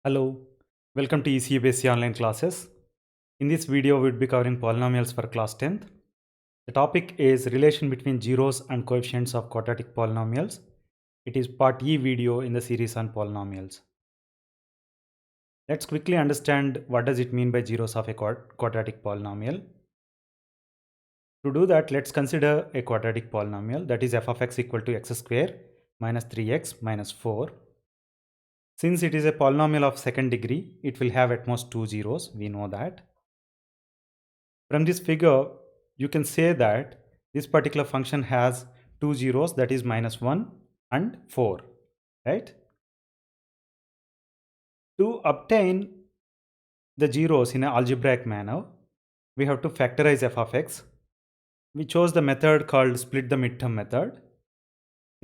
Hello, welcome to ECU-based online classes. In this video, we'll be covering polynomials for class 10th. The topic is relation between zeros and coefficients of quadratic polynomials. It is part E video in the series on polynomials. Let's quickly understand what does it mean by zeros of a quadratic polynomial. To do that, let's consider a quadratic polynomial, that is f of x equal to x square minus 3x minus 4. Since it is a polynomial of second degree, it will have at most two zeros, we know that. From this figure, you can say that this particular function has two zeros, that is -1 and 4, right? To obtain the zeros in an algebraic manner, we have to factorize f of x. We chose the method called split the midterm method.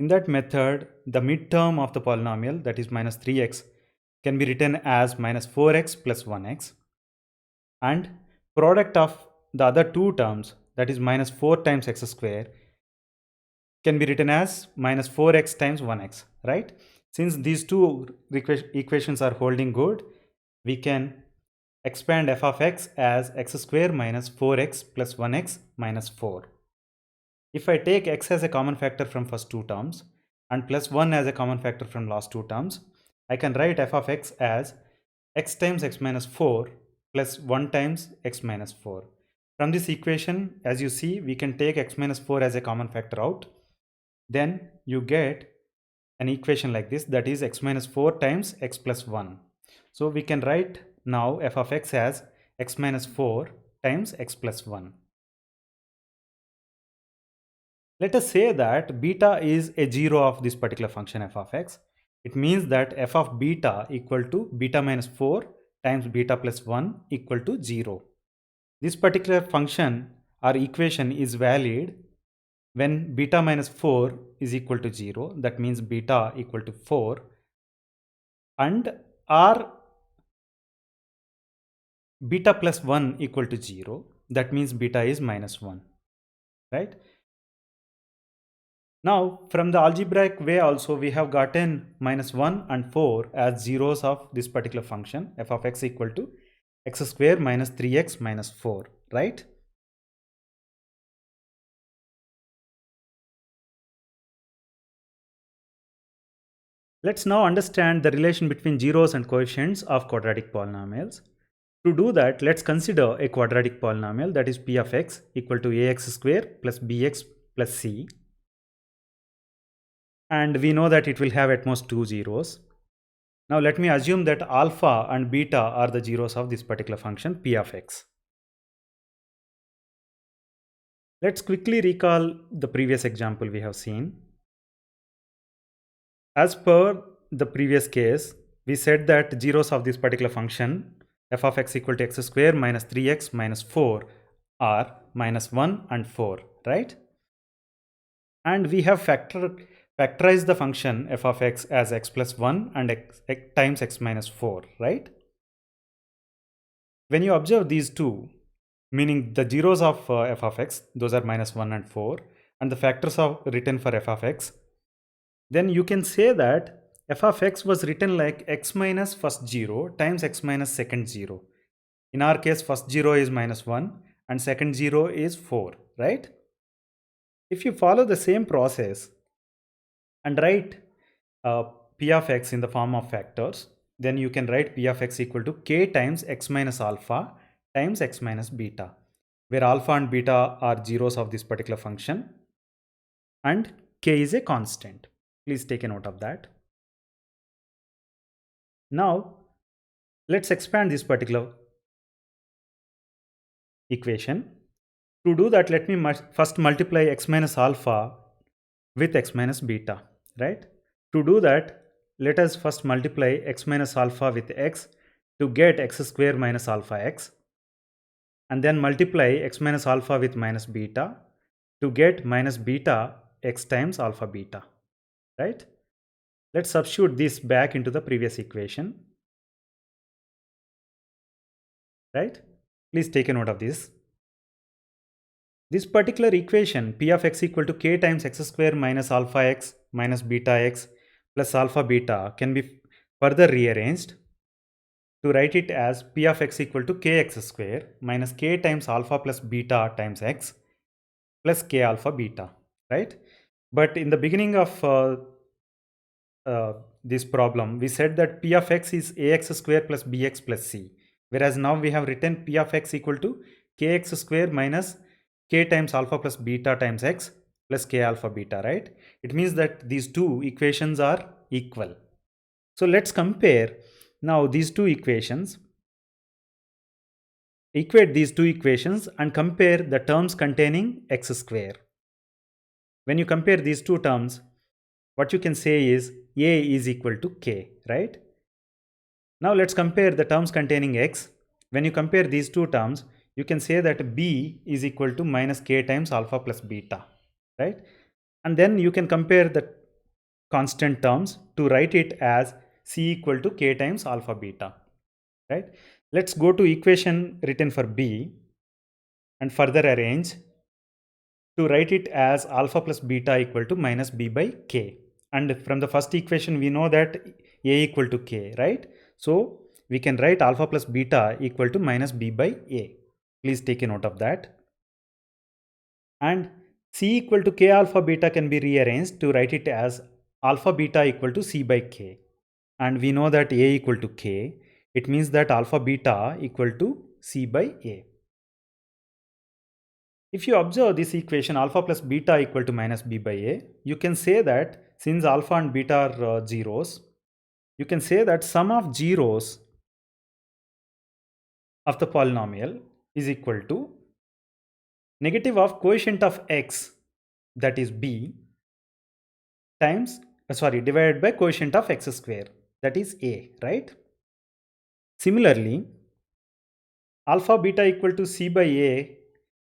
In that method, the midterm of the polynomial, that is minus 3x, can be written as minus 4x plus 1x, and product of the other two terms, that is minus 4 times x square, can be written as minus 4x times 1x, right? Since these two equations are holding good, we can expand f of x as x square minus 4x plus 1x minus 4. If I take x as a common factor from first two terms and plus 1 as a common factor from last two terms, I can write f of x as x times x minus 4 plus 1 times x minus 4. From this equation, as you see, we can take x minus 4 as a common factor out. Then you get an equation like this, that is x minus 4 times x plus 1. So we can write now f of x as x minus 4 times x plus 1. Let us say that beta is a zero of this particular function f of x. It means that f of beta equal to beta minus 4 times beta plus 1 equal to 0. This particular function or equation is valid when beta minus 4 is equal to 0, that means beta equal to 4, and or beta plus 1 equal to 0, that means beta is minus 1, right? Now, from the algebraic way also, we have gotten minus 1 and 4 as zeros of this particular function, f of x equal to x square minus 3x minus 4, right? Let's now understand the relation between zeros and coefficients of quadratic polynomials. To do that, let's consider a quadratic polynomial, that is p of x equal to ax square plus bx plus c. And we know that it will have at most two zeros. Now let me assume that alpha and beta are the zeros of this particular function p of x. Let's quickly recall the previous example we have seen. As per the previous case, we said that zeros of this particular function f of x equal to x square minus 3x minus 4 are minus 1 and 4, right? And we have factorized the function f of x as x plus 1 and x times x minus 4, right? When you observe these two, meaning the zeros of f of x, those are minus 1 and 4, and the factors are written for f of x, then you can say that f of x was written like x minus first 0 times x minus second 0. In our case, first 0 is minus 1 and second 0 is 4, right? If you follow the same process and write p of x in the form of factors, then you can write p of x equal to k times x minus alpha times x minus beta, where alpha and beta are zeros of this particular function and k is a constant. Please take a note of that. Now, let's expand this particular equation. To do that, let me first multiply x minus alpha with x minus beta, right? To do that, let us first multiply x minus alpha with x to get x square minus alpha x, and then multiply x minus alpha with minus beta to get minus beta x times alpha beta, right? Let's substitute this back into the previous equation, right? Please take a note of this. This particular equation, p of x equal to k times x square minus alpha x minus beta x plus alpha beta, can be further rearranged. to write it as p of x equal to kx square minus k times alpha plus beta times x plus k alpha beta, right? But in the beginning of this problem, we said that p of x is ax square plus bx plus c, whereas now we have written p of x equal to kx square minus k times alpha plus beta times x plus k alpha beta, right? It means that these two equations are equal. So let's compare now these two equations, equate these two equations and compare the terms containing x square. When you compare these two terms, what you can say is a is equal to k, right? Now let's compare the terms containing x. When you compare these two terms, you can say that b is equal to minus k times alpha plus beta, right? And then you can compare the constant terms to write it as c equal to k times alpha beta, right? Let's go to equation written for b and further arrange to write it as alpha plus beta equal to minus b by k. And from the first equation, we know that a equal to k, right? So we can write alpha plus beta equal to minus b by a. Please take a note of that. And c equal to k alpha beta can be rearranged to write it as alpha beta equal to c by k. And we know that a equal to k. It means that alpha beta equal to c by a. If you observe this equation alpha plus beta equal to minus b by a, you can say that since alpha and beta are zeros, you can say that sum of zeros of the polynomial is equal to negative of quotient of x, that is b, times divided by quotient of x square, that is a, right? Similarly, alpha beta equal to c by a,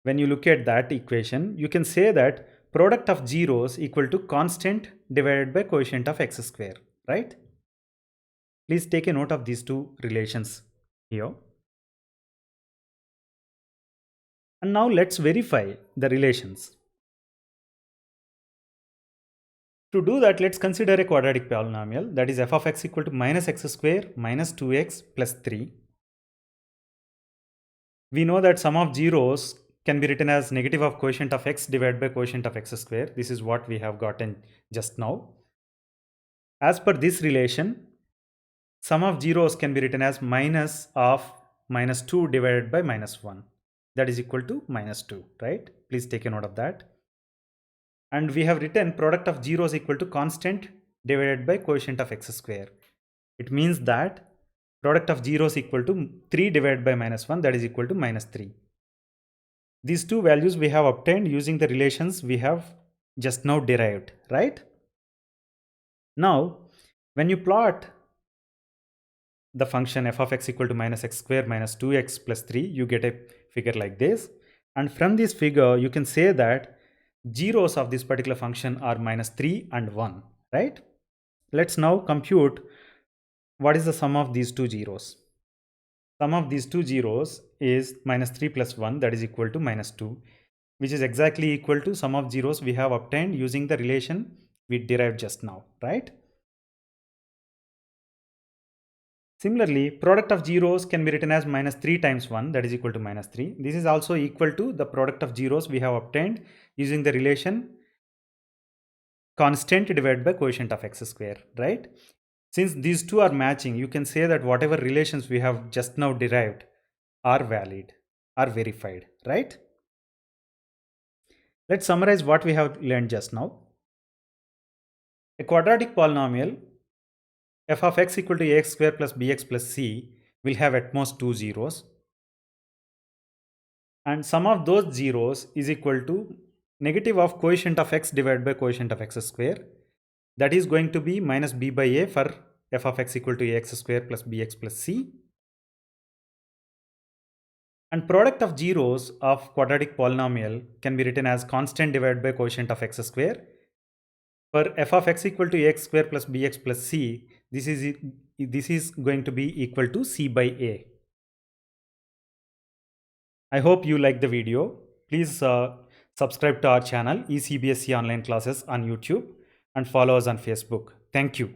when you look at that equation, you can say that product of zeros equal to constant divided by quotient of x square, right? Please take a note of these two relations here. And now let's verify the relations. To do that, let's consider a quadratic polynomial, that is f of x equal to minus x square minus 2x plus 3. We know that sum of zeros can be written as negative of quotient of x divided by quotient of x square. This is what we have gotten just now. As per this relation, sum of zeros can be written as minus of minus 2 divided by minus 1. That is equal to minus 2, right? Please take a note of that. And we have written product of zeros equal to constant divided by quotient of x square. It means that product of zeros equal to 3 divided by minus 1, that is equal to minus 3. These two values we have obtained using the relations we have just now derived, right? Now, when you plot the function f of x equal to minus x square minus 2x plus 3, you get a figure like this. And from this figure, you can say that zeros of this particular function are minus 3 and 1, right? Let's now compute what is the sum of these two zeros. Sum of these two zeros is minus 3 plus 1, that is equal to minus 2, which is exactly equal to sum of zeros we have obtained using the relation we derived just now, right? Similarly, product of zeros can be written as minus 3 times 1, that is equal to minus 3. This is also equal to the product of zeros we have obtained using the relation constant divided by quotient of x square, right? Since these two are matching, you can say that whatever relations we have just now derived are valid, are verified, right? Let's summarize what we have learned just now. A quadratic polynomial f of x equal to ax square plus bx plus c will have at most two zeros. And sum of those zeros is equal to negative of quotient of x divided by quotient of x square. That is going to be minus b by a for f of x equal to ax square plus bx plus c. And product of zeros of quadratic polynomial can be written as constant divided by quotient of x square. For f of x equal to ax square plus bx plus c, this is going to be equal to c by a. I hope you like the video. Please subscribe to our channel eCBSE Online Classes on YouTube and follow us on Facebook. Thank you.